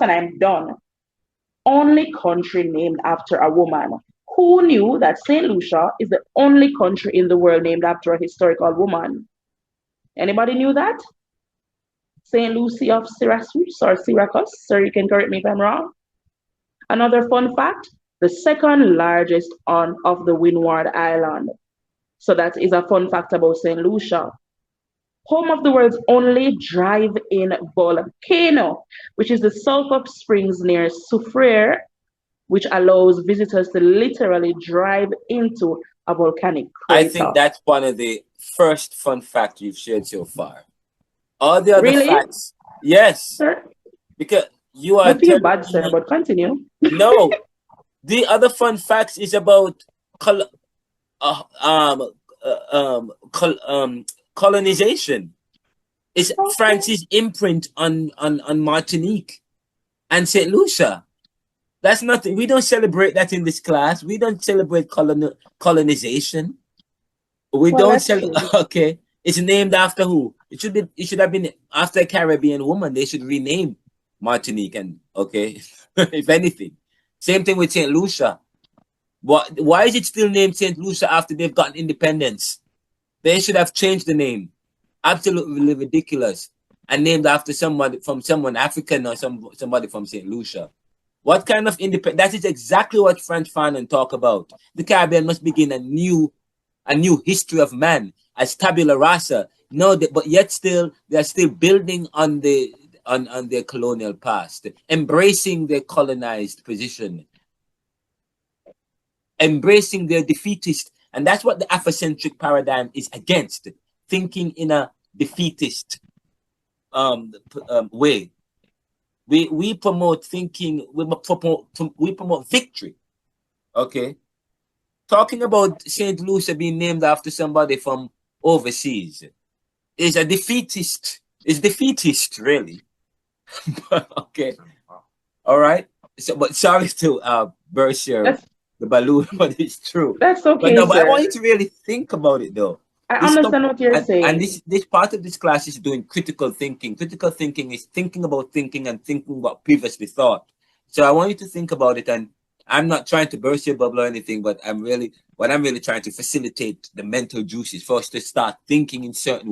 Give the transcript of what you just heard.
and I'm done. Only country named after a woman. Who knew that St. Lucia is the only country in the world named after a historical woman? Anybody knew that? St. Lucy of Syracuse or Syracuse, sir, you can correct me if I'm wrong. Another fun fact, the second largest on of the Windward Island. So that is a fun fact about St. Lucia. Home of the world's only drive-in volcano, which is the Sulphur Springs near Soufriere, which allows visitors to literally drive into a volcanic I think crater. that's one of the first fun facts you've shared so far. All the other Really, facts, yes, sir? because you are I feel telling bad, sir, me but continue. no. The other fun facts is about col- uh, um, colonization. It's Okay. France's imprint on Martinique and Saint Lucia. That's nothing. We don't celebrate that in this class. We don't celebrate colonization. We Well, don't that's celebrate. true. Okay, it's named after who? It should be. It should have been after a Caribbean woman. They should rename Martinique and okay, if anything. Same thing with Saint Lucia. What? Why is it still named Saint Lucia after they've gotten independence? They should have changed the name. Absolutely ridiculous. And named after someone African or somebody from Saint Lucia. What kind of independence? That is exactly what French Fanon talk about. The Caribbean must begin a new history of man as tabula rasa. No, but yet still they are still building on their colonial past, embracing their colonized position, embracing their defeatist, and that's what the Afrocentric paradigm is against. Thinking in a defeatist way. We promote thinking. We promote victory. Okay, talking about Saint Lucia being named after somebody from overseas is a defeatist. Is defeatist really? Okay, all right. So, but sorry to burst your That's the balloon, but it's true. that's But okay, no, but I sir. want you to really think about it though. I This stuff, understand what you're and saying. this part of this class is doing critical thinking. Critical thinking is thinking about thinking and thinking about previously thought. So I want you to think about it, and I'm not trying to burst your bubble or anything, but I'm really trying to facilitate the mental juices for us to start thinking in certain